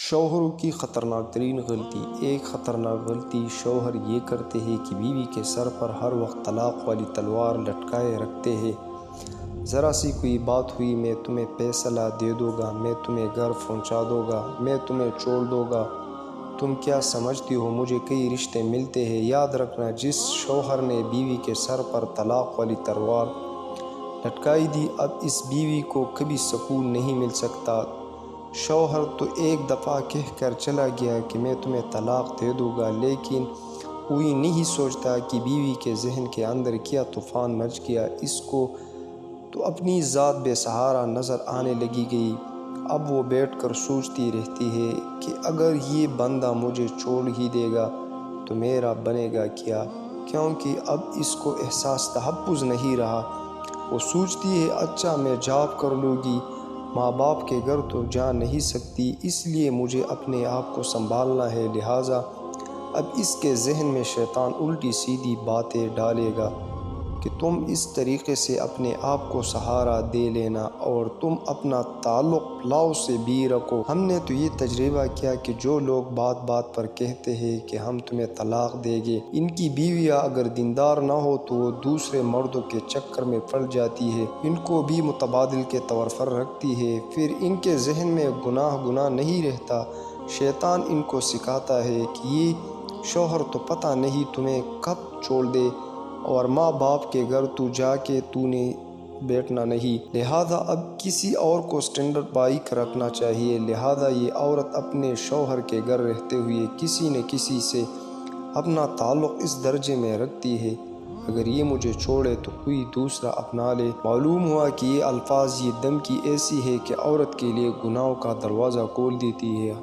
شوہروں کی خطرناک ترین غلطی۔ ایک خطرناک غلطی شوہر یہ کرتے ہیں کہ بیوی کے سر پر ہر وقت طلاق والی تلوار لٹکائے رکھتے ہیں۔ ذرا سی کوئی بات ہوئی، میں تمہیں پیسہ لا دے دوں گا، میں تمہیں گھر پہنچا دوں گا، میں تمہیں چھوڑ دوں گا، تم کیا سمجھتی ہو مجھے کئی رشتے ملتے ہیں۔ یاد رکھنا، جس شوہر نے بیوی کے سر پر طلاق والی تلوار لٹکائی دی، اب اس بیوی کو کبھی سکون نہیں مل سکتا۔ شوہر تو ایک دفعہ کہہ کر چلا گیا کہ میں تمہیں طلاق دے دوں گا، لیکن کوئی نہیں سوچتا کہ بیوی کے ذہن کے اندر کیا طوفان مچ گیا۔ اس کو تو اپنی ذات بے سہارا نظر آنے لگی۔ اب وہ بیٹھ کر سوچتی رہتی ہے کہ اگر یہ بندہ مجھے چھوڑ ہی دے گا تو میرا بنے گا کیا، کیونکہ اب اس کو احساس تحفظ نہیں رہا۔ وہ سوچتی ہے اچھا میں جاب کر لوں گی، ماں باپ کے گھر تو جا نہیں سکتی، اس لیے مجھے اپنے آپ کو سنبھالنا ہے، لہٰذا اب اس کے ذہن میں شیطان الٹی سیدھی باتیں ڈالے گا کہ تم اس طریقے سے اپنے آپ کو سہارا دے لینا اور تم اپنا تعلق لاؤ سے بھی رکھو۔ ہم نے تو یہ تجربہ کیا کہ جو لوگ بات بات پر کہتے ہیں کہ ہم تمہیں طلاق دیں گے، ان کی بیویاں اگر دیندار نہ ہو تو وہ دوسرے مردوں کے چکر میں پڑ جاتی ہے، ان کو بھی متبادل کے طور پر رکھتی ہے، پھر ان کے ذہن میں گناہ نہیں رہتا۔ شیطان ان کو سکھاتا ہے کہ یہ شوہر تو پتہ نہیں تمہیں کب چھوڑ دے، اور ماں باپ کے گھر تو جا کے تو نے بیٹھنا نہیں، لہٰذا اب کسی اور کو اسٹینڈرڈ بائک رکھنا چاہیے۔ لہٰذا یہ عورت اپنے شوہر کے گھر رہتے ہوئے کسی نہ کسی سے اپنا تعلق اس درجے میں رکھتی ہے، اگر یہ مجھے چھوڑے تو کوئی دوسرا اپنا لے۔ معلوم ہوا کہ یہ الفاظ، یہ دھمکی ایسی ہے کہ عورت کے لیے گناہوں کا دروازہ کھول دیتی ہے۔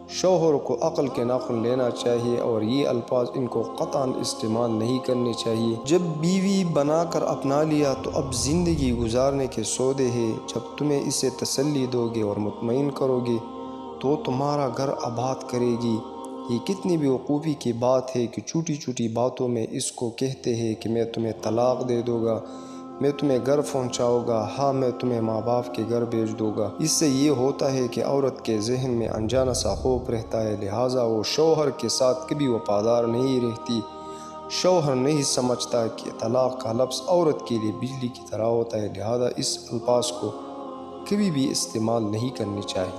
شوہر کو عقل کے ناخن لینا چاہیے اور یہ الفاظ ان کو قطعاً استعمال نہیں کرنے چاہیے۔ جب بیوی بنا کر اپنا لیا تو اب زندگی گزارنے کے سودے ہیں۔ جب تمہیں اسے تسلی دو گے اور مطمئن کرو گے تو تمہارا گھر آباد کرے گی۔ یہ کتنی بے وقوفی کی بات ہے کہ چھوٹی چھوٹی باتوں میں اس کو کہتے ہیں کہ میں تمہیں طلاق دے دوں گا، میں تمہیں گھر پہنچاؤں گا، ہاں میں تمہیں ماں باپ کے گھر بھیج دوں گا۔ اس سے یہ ہوتا ہے کہ عورت کے ذہن میں انجانا سا خوف رہتا ہے، لہٰذا وہ شوہر کے ساتھ کبھی وفادار نہیں رہتی۔ شوہر نہیں سمجھتا کہ طلاق کا لفظ عورت کے لیے بجلی کی طرح ہوتا ہے، لہٰذا اس الفاظ کو کبھی بھی استعمال نہیں کرنے چاہیے۔